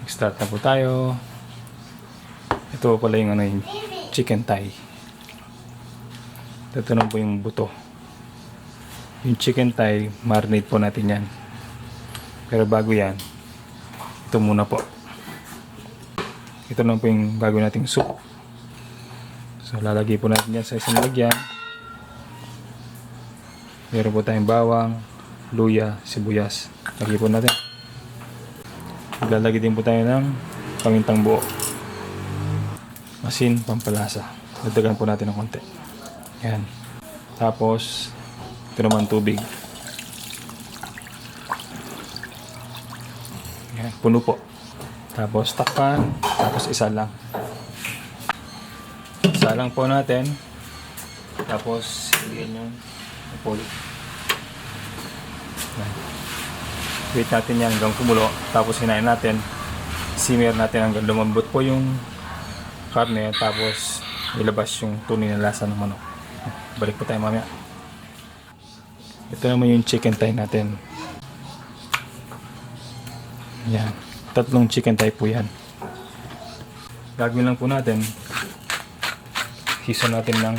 Start na po tayo. Ito pala yung yung chicken thigh. Ito na po yung buto. Yung chicken thigh, marinate po natin yan. Pero bago yan, ito muna po. Ito na po yung bago nating soup. So lalagay po natin yan sa isang lagyan. Meron po tayong bawang, luya, sibuyas. Lagay po natin. Lalagay din po tayo ng pamintang buo. Asin, pampalasa. Dagdagan po natin ng konti. Yan. Tapos, ito naman tubig. Yan, puno po. Tapos takpan. Tapos isa lang. Isa lang po natin. Tapos, ilagyan yung pulot. Yan. Wait natin yan hanggang kumulo. Tapos hinain natin. Simmer natin hanggang lumambot po yung karne. Tapos ilabas yung tunay na lasa ng manok. Balik po tayo mamaya. Ito naman yung chicken thigh natin. Yan. 3 chicken thigh po yan. Gagawin lang po natin. Hisa natin ng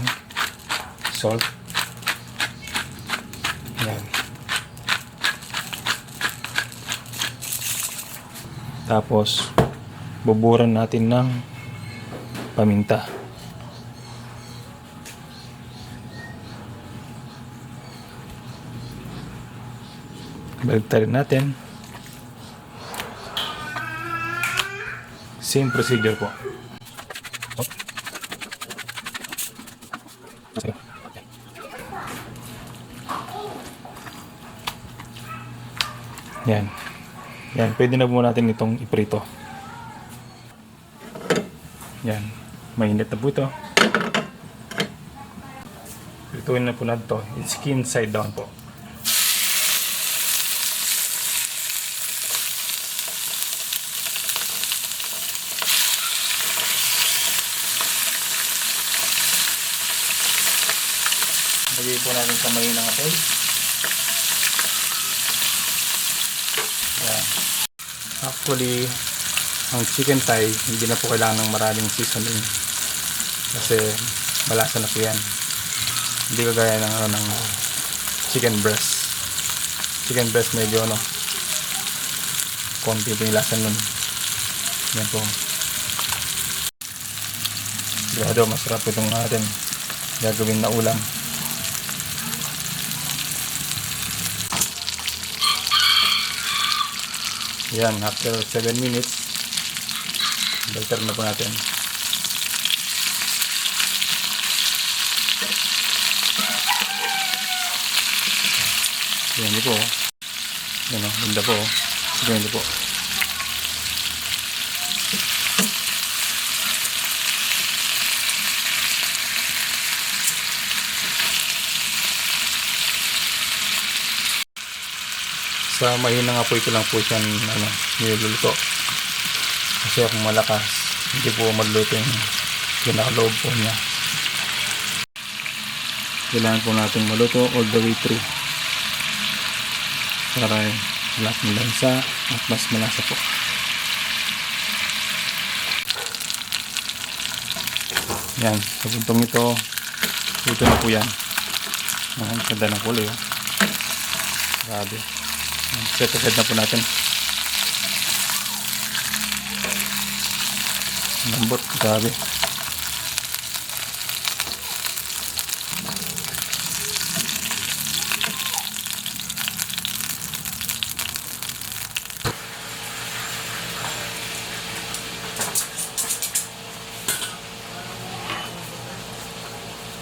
salt. Yan. Tapos, buburan natin ng paminta. Baliktarin natin. Same procedure po. Yan. Yan, pwede na po natin itong iprito. Yan, mainit na po ito. Prituin na po natin ito. It's skin side down po. Lagay po natin sa mahinang apoy. Yan. Actually, ang chicken thigh, hindi na po kailangan ng maraming seasoning. Kasi malasa na po yan. Hindi kagaya ng chicken breast. Chicken breast medyo konti po yung lasa nun. Yan po. Sigurado, masarap po itong atin gagawin na ulam. Yan, after 7 minutes, balter na po natin. Yan, hindi po. Yan o, ganda po. Ganda po. Sa mahinang apoy ko lang po siya niluluto. Kasi kung malakas, hindi po magluto yung pinakaloob po niya. Kailangan po natin maluto all the way through. Para lahat ng lansa at mas malasa po. Yan, sa puntong ito, luto na po yan. Ang ganda ng kulay. Grabe. Set aside na po natin. Lambot, grabe.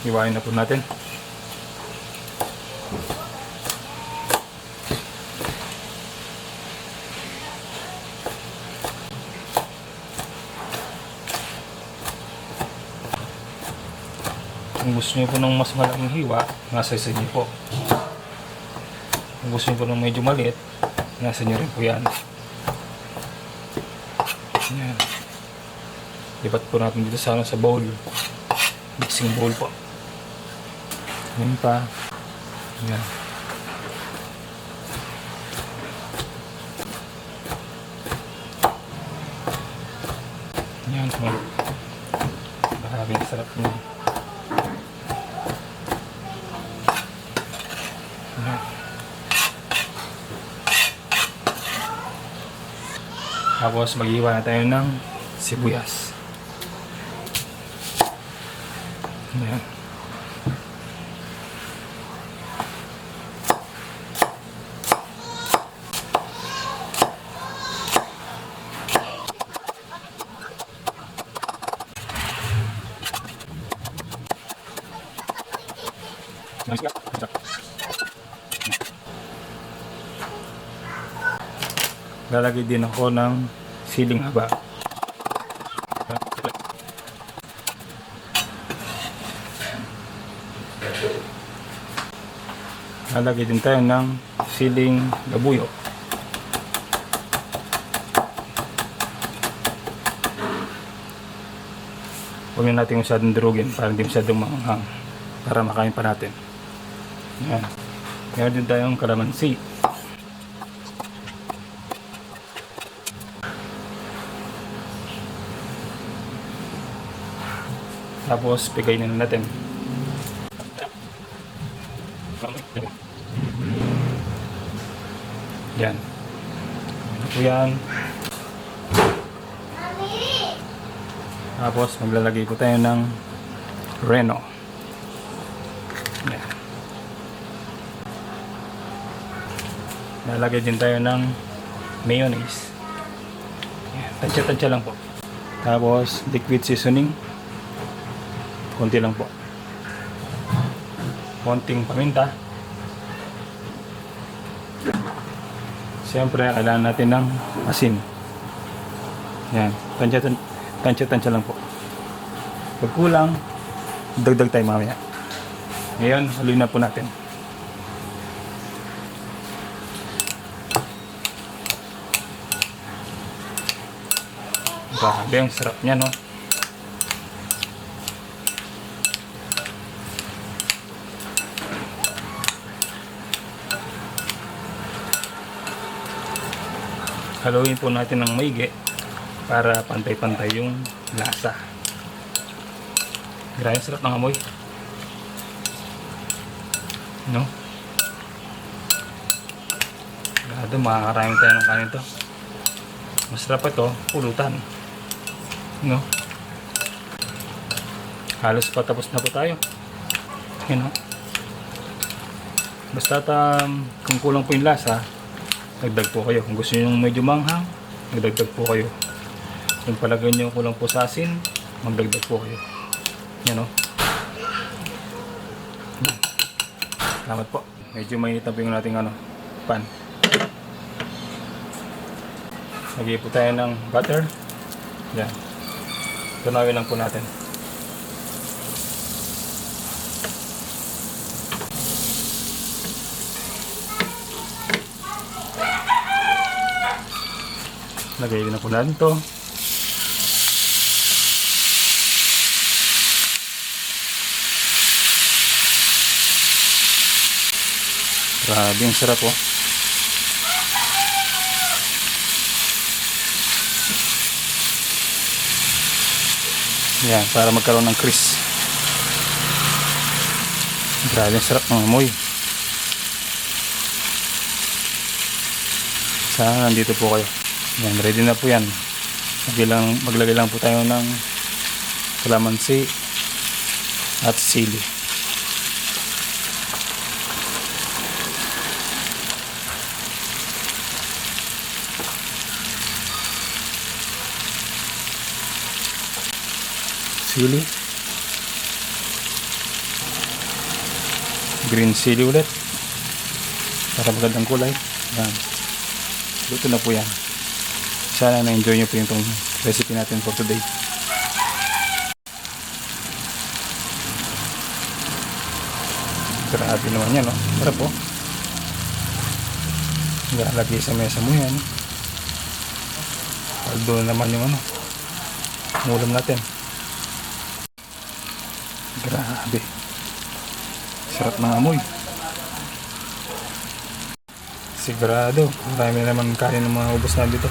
Iwain na po natin. Kung gusto nyo po ng mas malaking hiwa, nasa isa nyo po. Kung gusto nyo po ng medyo maliit, nasa nyo rin po yan. Yan. Lipat po natin dito sa bowl. Mixing bowl po. Yan pa. Yan. Yan po. Maraming sarap niya. Yan. Tapos mag-iwa na tayo ng sibuyas. Yan. Lalagay din ako ng siling haba. Lalagay din tayo ng siling labuyo. Huwag na natin masyadong durugin para hindi masyadong maanghang, para makain pa natin. Yan. Meron din tayong kalamansi. Tapos pigayin na natin. Yan. Ano po yan? Tapos maglalagay po tayo ng reno. Yan. Lalagay din tayo ng mayonnaise. Yan. Tansya-tansya lang po. Tapos liquid seasoning. Konti lang po. Konting paminta. Siyempre, kailangan natin ng asin. Yan. Tansya-tansya lang po. Pag kulang, dagdag tayo mamaya. Ngayon, haluin na po natin. Grabe, ang sarap niya, no? Haluin po natin ng maigi para pantay-pantay yung lasa. Grabe, sarap ng amoy. No? Grabe, makakaraming tayo ng kanin to. Masarap ito, pulutan. No? Halos patapos na po tayo. Yun, no? Basta kung kulang po yung lasa, dagdag po kayo. Kung gusto nyo medyo manghang, magdagdag po kayo. Kung palagay nyo kulang po sa asin, magdagdag po kayo. Yan, o. Salamat po. Medyo mainit na po yung ating pan. Lagyan po tayo ng butter. Yan. Tunawin lang po natin. Lagay din na po natin ito. Grabe, ang sarap po. Yan, para magkaroon ng crisp. Grabe, ang sarap ng amoy. Sana nandito po kayo. Yan, ready na po yan. Maglagay lang po tayo ng kalamansi at sili. Sili. Green sili ulit. Para magandang kulay. Yan. Luto na po yan. Sana na-enjoy nyo po yung recipe natin for today. Grabe naman yan, no? Sarap po. Lagay sa mesa mo yan. Paldo naman yung ulam natin. Grabe. Sarap ng amoy. Sigurado. Marami naman kanin ng mga ubos na dito.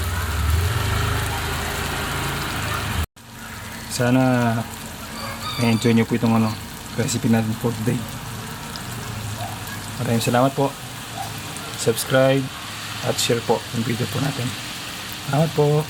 Sana enjoy nyo po itong recipe natin for today. Maraming salamat po. Subscribe at share po yung video po natin. Salamat po.